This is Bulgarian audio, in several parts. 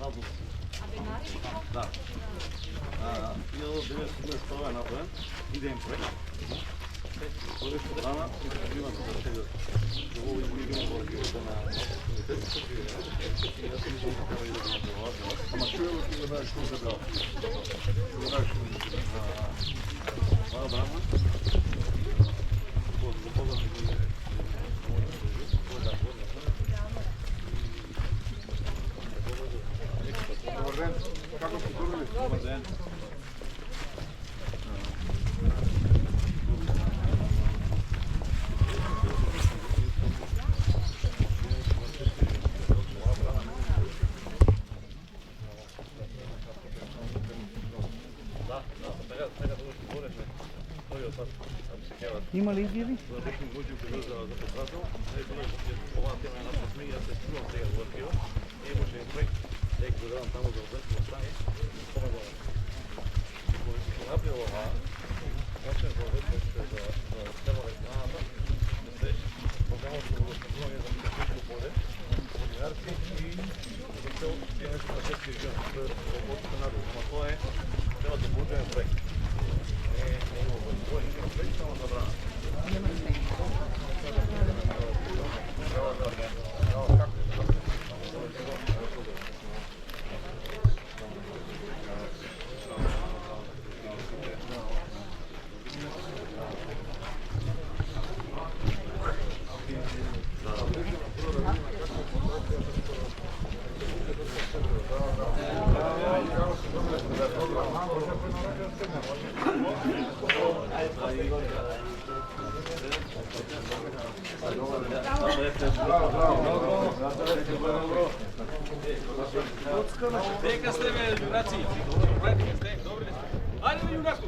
Da. Eu devem să stau înapoi, idem proiect. Poveste dana, prima să se ovo izgledamo bolje na ja sam mislio kako ide na to. Ama čujemo ti da daš što da daš. Hvala bravo. Dobar dan, kako ste turili? Dobar dan. Има ли изяви? Neka ste me, braci, dobri. Ajde mi junaku,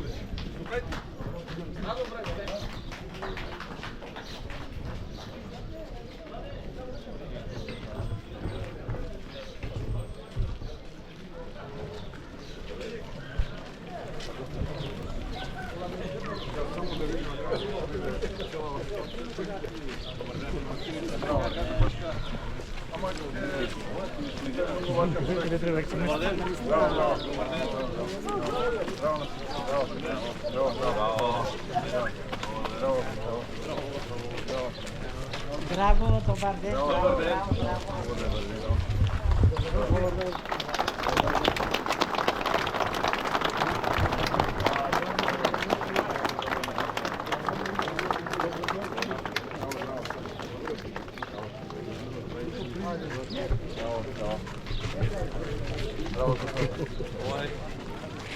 Bravo, dobar den.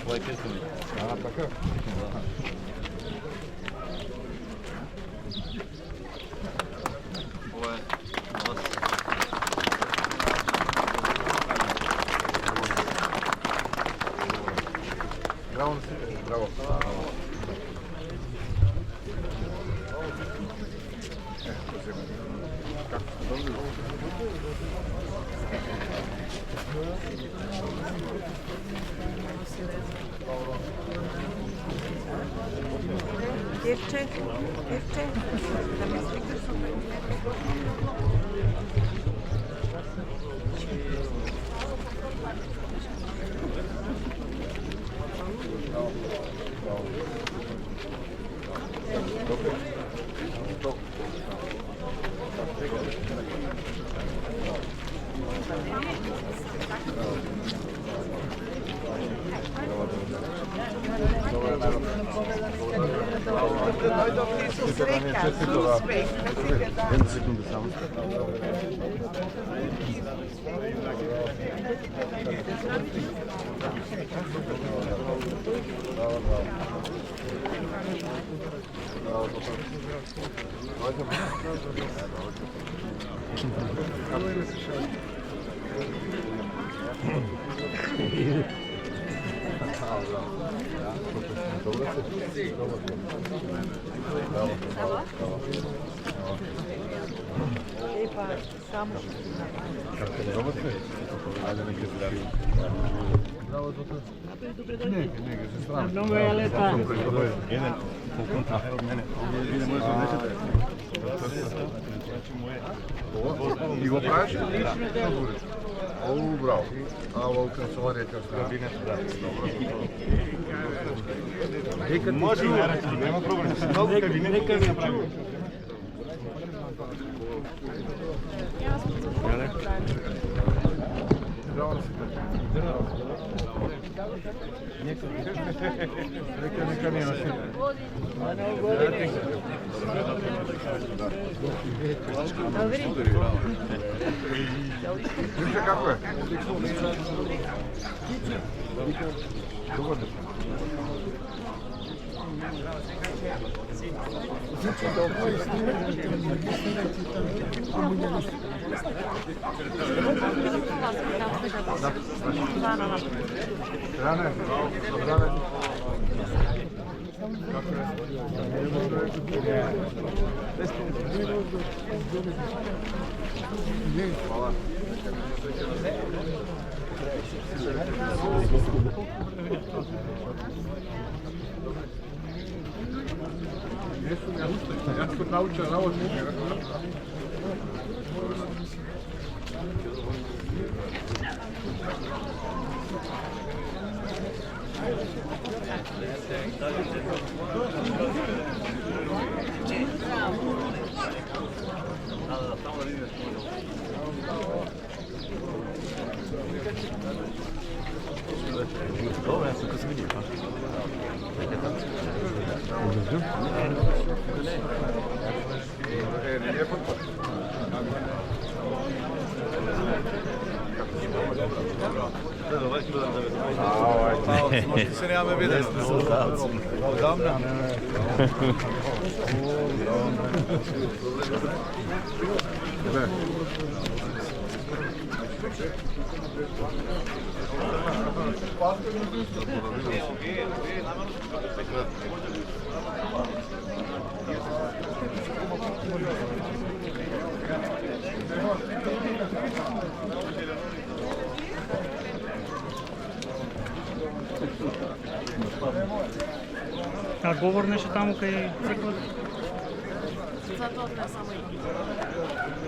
Ovaj kesni. A, tako? Ovo je bravo, bravo. Jeszcze, zamiast Jednu sekundu samo. Epa, samo Kako ne robotne? Ajde neke zdravi. Bravo, doktor. Ne, se strano. Mnogo je lepa. Jedan, po konta, evo mene. Ovdje ne možeš da nećete. И го правиш ли? О, браво. Ало, канцеларията. Кабинет, да. Може и нарече, няма проблем. Много кабинет да направим. Нека ми носи. Вижте како е. Добър ден. Рано е. Здраве. Hvala. Ja ću naučiti naložiti. Dobro, ja sam kad se vidio. Možda se nemamo vidjeti. Odavno? Ne. A govor nešto tamo kaj crkva? Zato da samo ima.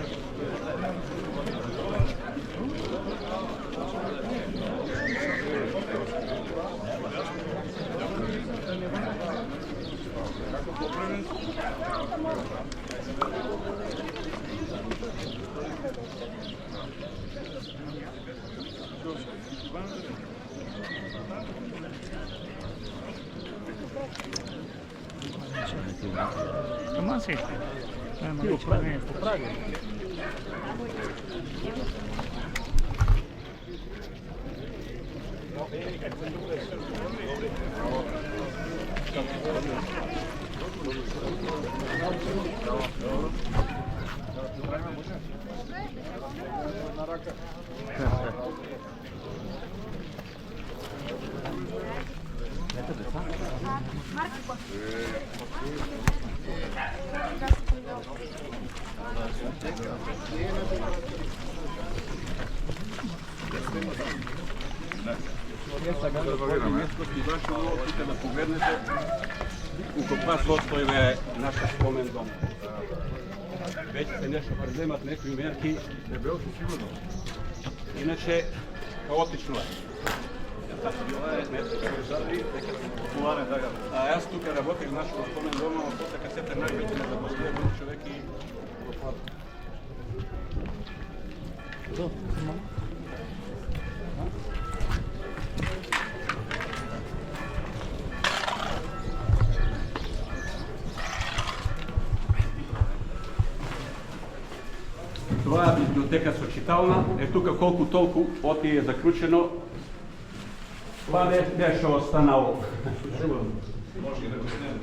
Taman se ište. Ajmo reći pa ne. Да погледнете у каква состојба е нашиот спомен дом. Веќе се нешто преземат некои мерки, Дебелко сигурно. иначе хаотично е. А јас тука работех нашиот спомен дома, но после кај се највеќе не запоследен човек и това е библиотека со читална, е тука колку толку оти е заклучено. Това не беше останало. Може и да го снемем.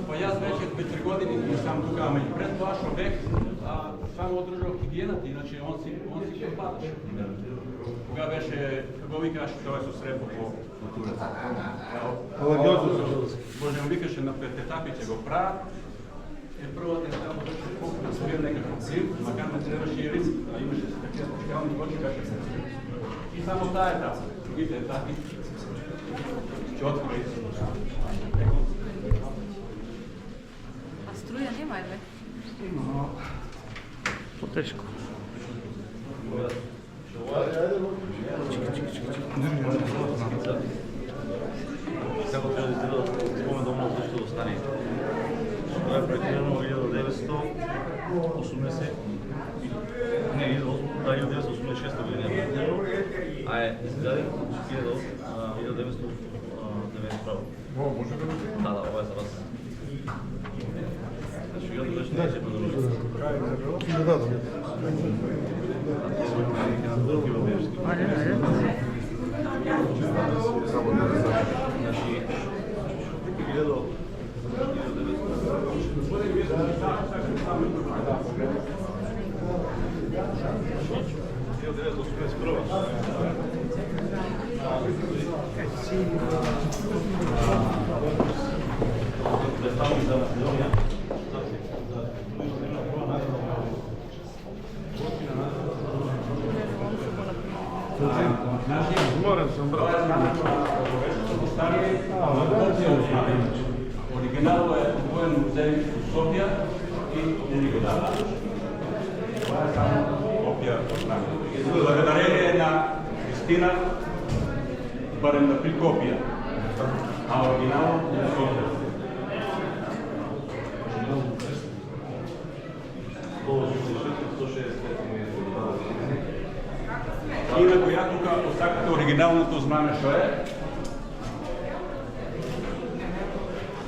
Па јас вече 2-3 години сам тука, ама и пред тоа што бех само одржав хигиената, иначе он си препадаше. Кога беше, како викаш, тоа со сребро по натурата. Може му викаше на пететапите го прават, първата е там, да свиря някакъв цив, макар не трябваше и риск, а имаше такива специални точки, беше се. И само тая етап, другите етапи, четко и А струя нема, или? Има, но по-тежко. Kako treba izgledati spomen domov, zašto ostane? To je projektirano 1980, ne, 1986 година, а е изграден 1991. О, може да Да, това е за вас. Значи, я дойдеш не ще продължи. Айде, айде. Значи, 1991. Уморен съм, брат. Оригинално е воен музей в София и оригинал. Това е само копия от нас. Благодарение на Кристина барем да при копия, а оригинал е в София. И на която тук остакате оригиналното знаме, що е,